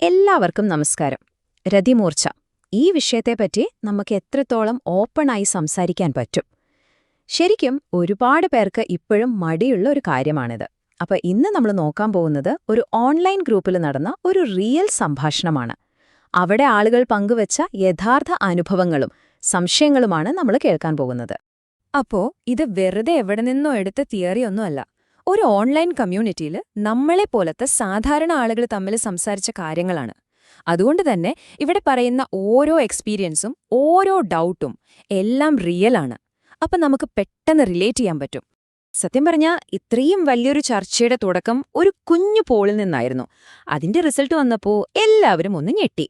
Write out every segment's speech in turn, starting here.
എല്ലാവർക്കും നമസ്കാരം. രതിമൂർച്ച ഈ വിഷയത്തെപ്പറ്റി നമുക്ക് എത്രത്തോളം ഓപ്പണായി സംസാരിക്കാൻ പറ്റും? ശരിക്കും ഒരുപാട് പേർക്ക് ഇപ്പോഴും മടിയുള്ള ഒരു കാര്യമാണിത്. അപ്പൊ ഇന്ന് നമ്മൾ നോക്കാൻ പോകുന്നത് ഒരു ഓൺലൈൻ ഗ്രൂപ്പിൽ നടന്ന ഒരു റിയൽ സംഭാഷണമാണ്. അവിടെ ആളുകൾ പങ്കുവച്ച യഥാർത്ഥ അനുഭവങ്ങളും സംശയങ്ങളുമാണ് നമ്മൾ കേൾക്കാൻ പോകുന്നത്. അപ്പോ ഇത് വെറുതെ എവിടെ നിന്നോ എടുത്ത തിയറിയൊന്നുമല്ല. ഒരു ഓൺലൈൻ കമ്മ്യൂണിറ്റിയിൽ നമ്മളെപ്പോലത്തെ സാധാരണ ആളുകൾ തമ്മിൽ സംസാരിച്ച കാര്യങ്ങളാണ്. അതുകൊണ്ട് തന്നെ ഇവിടെ പറയുന്ന ഓരോ എക്സ്പീരിയൻസും ഓരോ ഡൗട്ടും എല്ലാം റിയലാണ്. അപ്പം നമുക്ക് പെട്ടെന്ന് റിലേറ്റ് ചെയ്യാൻ പറ്റും. സത്യം പറഞ്ഞാൽ ഇത്രയും വലിയൊരു ചർച്ചയുടെ തുടക്കം ഒരു കുഞ്ഞു പോളിൽ നിന്നായിരുന്നു. അതിന്റെ റിസൾട്ട് വന്നപ്പോൾ എല്ലാവരും ഒന്ന് ഞെട്ടി.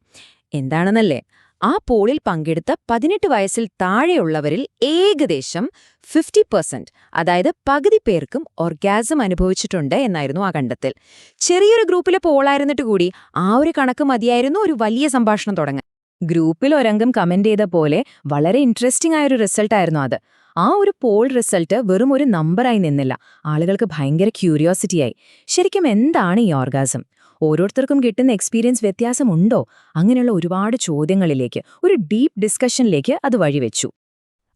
എന്താണെന്നല്ലേ? ആ പോളിൽ പങ്കെടുത്ത 18 വയസ്സിൽ താഴെയുള്ളവരിൽ ഏകദേശം 50%, അതായത് പകുതി പേർക്കും ഓർഗാസം അനുഭവിച്ചിട്ടുണ്ട് എന്നായിരുന്നു ആ കണ്ടെത്തൽ. ചെറിയൊരു ഗ്രൂപ്പിലെ പോളായിരുന്നിട്ട് കൂടി ആ ഒരു കണക്ക് മതിയായിരുന്നു ഒരു വലിയ സംഭാഷണം തുടങ്ങാൻ. ഗ്രൂപ്പിൽ ഒരംഗം കമന്റ് ചെയ്ത പോലെ വളരെ ഇൻട്രസ്റ്റിംഗ് ആയൊരു റിസൾട്ടായിരുന്നു അത്. ആ ഒരു പോൾ റിസൾട്ട് വെറും ഒരു നമ്പറായി നിന്നില്ല. ആളുകൾക്ക് ഭയങ്കര ക്യൂരിയോസിറ്റിയായി. ശരിക്കും എന്താണ് ഈ ഓർഗാസം? ഓരോരുത്തർക്കും കിട്ടുന്ന എക്സ്പീരിയൻസ് വ്യത്യാസമുണ്ടോ? അങ്ങനെയുള്ള ഒരുപാട് ചോദ്യങ്ങളിലേക്ക്, ഒരു ഡീപ്പ് ഡിസ്കഷനിലേക്ക് അത് വഴിവെച്ചു.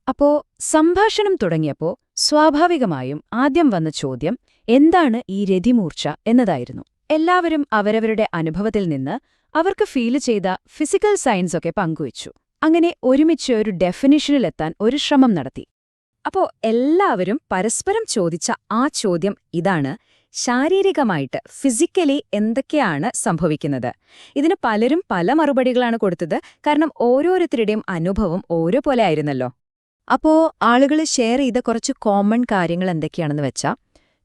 അപ്പോ സംഭാഷണം തുടങ്ങിയപ്പോ സ്വാഭാവികമായും ആദ്യം വന്ന ചോദ്യം എന്താണ് ഈ രതിമൂർച്ച എന്നതായിരുന്നു. എല്ലാവരും അവരവരുടെ അനുഭവത്തിൽ നിന്ന് അവർക്ക് ഫീൽ ചെയ്ത ഫിസിക്കൽ സയൻസ് ഒക്കെ പങ്കുവച്ചു. അങ്ങനെ ഒരുമിച്ച് ഒരു ഡെഫിനിഷനിലെത്താൻ ഒരു ശ്രമം നടത്തി. അപ്പോ എല്ലാവരും പരസ്പരം ചോദിച്ച ആ ചോദ്യം ഇതാണ്: ശാരീരികമായിട്ട് ഫിസിക്കലി എന്തൊക്കെയാണ് സംഭവിക്കുന്നത്? ഇതിന് പലരും പല മറുപടികളാണ് കൊടുത്തത്. കാരണം ഓരോരുത്തരുടെയും അനുഭവം ഓരോ പോലെ ആയിരുന്നല്ലോ. അപ്പോ ആളുകൾ ഷെയർ ചെയ്ത കുറച്ച് കോമൺ കാര്യങ്ങൾ എന്തൊക്കെയാണെന്ന് വെച്ചാൽ,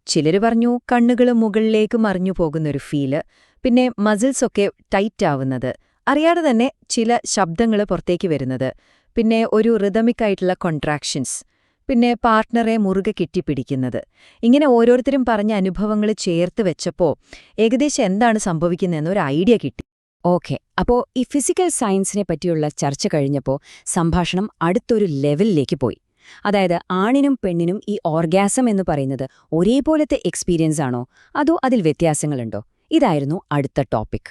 ചിലര് പറഞ്ഞു കണ്ണുകൾ മുകളിലേക്ക് മറിഞ്ഞു പോകുന്നൊരു ഫീല്, പിന്നെ മസിൽസൊക്കെ ടൈറ്റ് ആവുന്നത്, അറിയാതെ തന്നെ ചില ശബ്ദങ്ങൾ പുറത്തേക്ക് വരുന്നത്, പിന്നെ ഒരു റിതമിക്കായിട്ടുള്ള കോൺട്രാക്ഷൻസ്, പിന്നെ പാർട്ട്ണറെ മുറുകെ കെട്ടിപ്പിടിക്കുന്നത്. ഇങ്ങനെ ഓരോരുത്തരും പറഞ്ഞ അനുഭവങ്ങൾ ചേർത്ത് വെച്ചപ്പോൾ ഏകദേശം എന്താണ് സംഭവിക്കുന്നതെന്ന് ഒരു ഐഡിയ കിട്ടി. ഓക്കെ, അപ്പോൾ ഈ ഫിസിക്കൽ സയൻസിനെ പറ്റിയുള്ള ചർച്ച കഴിഞ്ഞപ്പോൾ സംഭാഷണം അടുത്തൊരു ലെവലിലേക്ക് പോയി. അതായത് ആണിനും പെണ്ണിനും ഈ ഓർഗാസം എന്ന് പറയുന്നത് ഒരേപോലത്തെ എക്സ്പീരിയൻസ് ആണോ, അതോ അതിൽ വ്യത്യാസങ്ങളുണ്ടോ? ഇതായിരുന്നു അടുത്ത ടോപ്പിക്.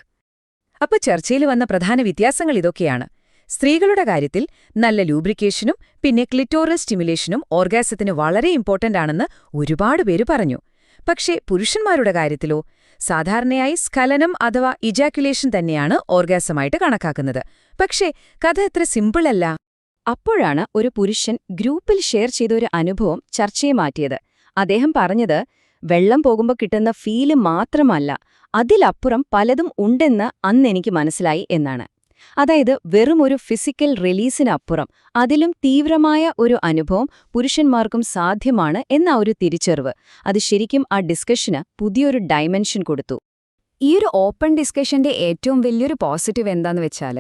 അപ്പോൾ ചർച്ചയിൽ വന്ന പ്രധാന വ്യത്യാസങ്ങൾ ഇതൊക്കെയാണ്. സ്ത്രീകളുടെ കാര്യത്തിൽ നല്ല ലൂബ്രിക്കേഷനും പിന്നെ ക്ലിറ്റോറൽ സ്റ്റിമുലേഷനും ഓർഗാസത്തിന് വളരെ ഇമ്പോർട്ടന്റ് ആണെന്ന് ഒരുപാട് പേര് പറഞ്ഞു. പക്ഷേ പുരുഷന്മാരുടെ കാര്യത്തിലോ സാധാരണയായി സ്ഖലനം അഥവാ ഇജാക്കുലേഷൻ തന്നെയാണ് ഓർഗാസമായിട്ട് കണക്കാക്കുന്നത്. പക്ഷേ കഥ അത്ര സിമ്പിളല്ല. അപ്പോഴാണ് ഒരു പുരുഷൻ ഗ്രൂപ്പിൽ ഷെയർ ചെയ്ത ഒരു അനുഭവം ചർച്ചയെ മാറ്റിയത്. അദ്ദേഹം പറഞ്ഞത് വെള്ളം പോകുമ്പോൾ കിട്ടുന്ന ഫീല് മാത്രമല്ല, അതിലപ്പുറം പലതും ഉണ്ടെന്ന് അന്നെനിക്ക് മനസ്സിലായി എന്നാണ്. അതായത് വെറും ഒരു ഫിസിക്കൽ റിലീസിനപ്പുറം അതിലും തീവ്രമായ ഒരു അനുഭവം പുരുഷന്മാർക്കും സാധ്യമാണ് എന്ന ഒരു തിരിച്ചറിവ്. അത് ശരിക്കും ആ ഡിസ്കഷന് പുതിയൊരു ഡൈമെൻഷൻ കൊടുത്തു. ഈ ഒരു ഓപ്പൺ ഡിസ്കഷന്റെ ഏറ്റവും വലിയൊരു പോസിറ്റീവ് എന്താന്ന് വെച്ചാൽ,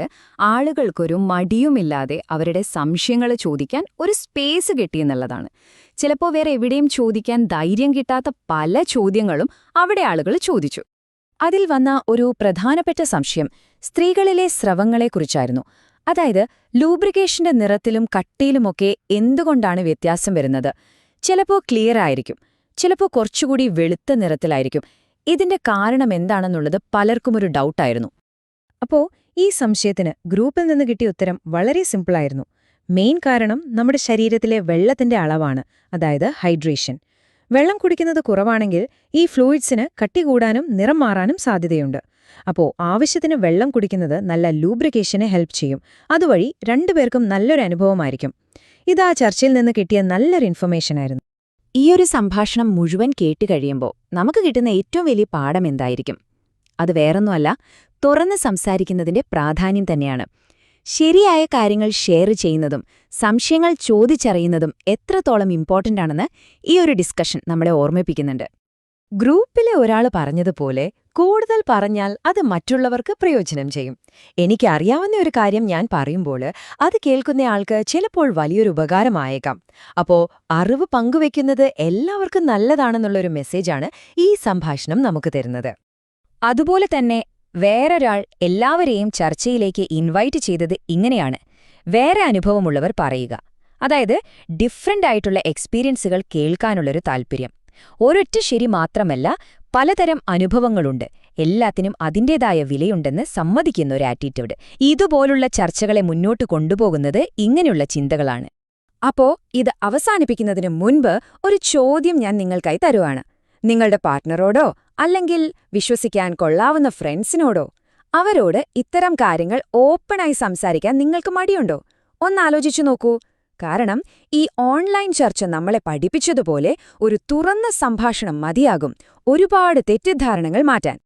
ആളുകൾക്കൊരു മടിയുമില്ലാതെ അവരുടെ സംശയങ്ങൾ ചോദിക്കാൻ ഒരു സ്പേസ് കിട്ടിയെന്നുള്ളതാണ്. ചിലപ്പോൾ വേറെ എവിടെയും ചോദിക്കാൻ ധൈര്യം കിട്ടാത്ത പല ചോദ്യങ്ങളും അവിടെ ആളുകൾ ചോദിച്ചു. അതിൽ വന്ന ഒരു പ്രധാനപ്പെട്ട സംശയം സ്ത്രീകളിലെ സ്രവങ്ങളെക്കുറിച്ചായിരുന്നു. അതായത് ലൂബ്രിക്കേഷന്റെ നിറത്തിലും കട്ടിയിലുമൊക്കെ എന്തുകൊണ്ടാണ് വ്യത്യാസം വരുന്നത്? ചിലപ്പോൾ ക്ലിയർ ആയിരിക്കും, ചിലപ്പോൾ കുറച്ചുകൂടി വെളുത്ത നിറത്തിലായിരിക്കും. ഇതിന്റെ കാരണം എന്താണെന്നുള്ളത് പലർക്കും ഒരു ഡൗട്ടായിരുന്നു. അപ്പോ ഈ സംശയത്തിന് ഗ്രൂപ്പിൽ നിന്ന് കിട്ടിയ ഉത്തരം വളരെ സിമ്പിളായിരുന്നു. മെയിൻ കാരണം നമ്മുടെ ശരീരത്തിലെ വെള്ളത്തിന്റെ അളവാണ്, അതായത് ഹൈഡ്രേഷൻ. വെള്ളം കുടിക്കുന്നത് കുറവാണെങ്കിൽ ഈ ഫ്ലൂയിഡ്സിന് കട്ടി കൂടാനും നിറം മാറാനും സാധ്യതയുണ്ട്. അപ്പോൾ ആവശ്യത്തിന് വെള്ളം കുടിക്കുന്നത് നല്ല ലൂബ്രിക്കേഷനെ ഹെൽപ്പ് ചെയ്യും. അതുവഴി രണ്ടുപേർക്കും നല്ലൊരു അനുഭവമായിരിക്കും. ഇതാ ചർച്ചയിൽ നിന്ന് കിട്ടിയ നല്ലൊരു ഇൻഫർമേഷനായിരുന്നു. ഈയൊരു സംഭാഷണം മുഴുവൻ കേട്ടുകഴിയുമ്പോൾ നമുക്ക് കിട്ടുന്ന ഏറ്റവും വലിയ പാഠം എന്തായിരിക്കും? അത് വേറൊന്നുമല്ല, തുറന്ന് സംസാരിക്കുന്നതിന്റെ പ്രാധാന്യം തന്നെയാണ്. ശരിയായ കാര്യങ്ങൾ ഷെയർ ചെയ്യുന്നതും സംശയങ്ങൾ ചോദിച്ചറിയുന്നതും എത്രത്തോളം ഇമ്പോർട്ടന്റ് ആണെന്ന് ഈ ഒരു ഡിസ്കഷൻ നമ്മളെ ഓർമ്മിപ്പിക്കുന്നുണ്ട്. ഗ്രൂപ്പിലെ ഒരാൾ പറഞ്ഞതുപോലെ കൂടുതൽ പറഞ്ഞാൽ അത് മറ്റുള്ളവർക്ക് പ്രയോജനം ചെയ്യും. എനിക്കറിയാവുന്ന ഒരു കാര്യം ഞാൻ പറയുമ്പോൾ അത് കേൾക്കുന്നയാൾക്ക് ചിലപ്പോൾ വലിയൊരു ഉപകാരമായേക്കാം. അപ്പോ അറിവ് പങ്കുവെക്കുന്നത് എല്ലാവർക്കും നല്ലതാണെന്നുള്ളൊരു മെസ്സേജാണ് ഈ സംഭാഷണം നമുക്ക് തരുന്നത്. അതുപോലെ തന്നെ വേറൊരാൾ എല്ലാവരെയും ചർച്ചയിലേക്ക് ഇൻവൈറ്റ് ചെയ്തത് ഇങ്ങനെയാണ്: വേറെ അനുഭവമുള്ളവർ പറയുക. അതായത് ഡിഫറന്റ് ആയിട്ടുള്ള എക്സ്പീരിയൻസുകൾ കേൾക്കാനുള്ളൊരു താൽപ്പര്യം. ഒരൊറ്റ ശരി മാത്രമല്ല, പലതരം അനുഭവങ്ങളുണ്ട്, എല്ലാത്തിനും അതിന്റേതായ വിലയുണ്ടെന്ന് സമ്മതിക്കുന്ന ഒരു ആറ്റിറ്റ്യൂഡ്. ഇതുപോലുള്ള ചർച്ചകളെ മുന്നോട്ട് കൊണ്ടുപോകുന്നത് ഇങ്ങനെയുള്ള ചിന്തകളാണ്. അപ്പോ ഇത് അവസാനിപ്പിക്കുന്നതിന് മുൻപ് ഒരു ചോദ്യം ഞാൻ നിങ്ങൾക്കായി തരുവാണ്. നിങ്ങളുടെ പാർട്ട്ണറോടോ അല്ലെങ്കിൽ വിശ്വസിക്കാൻ കൊള്ളാവുന്ന ഫ്രണ്ട്സിനോടോ അവരോട് ഇത്തരം കാര്യങ്ങൾ ഓപ്പണായി സംസാരിക്കാൻ നിങ്ങൾക്ക് മടിയുണ്ടോ? ഒന്നാലോചിച്ചു നോക്കൂ. കാരണം ഈ ഓൺലൈൻ ചർച്ച നമ്മളെ പഠിപ്പിച്ചതുപോലെ ഒരു തുറന്ന സംഭാഷണം മതിയാകും ഒരുപാട് തെറ്റിദ്ധാരണകൾ മാറ്റാൻ.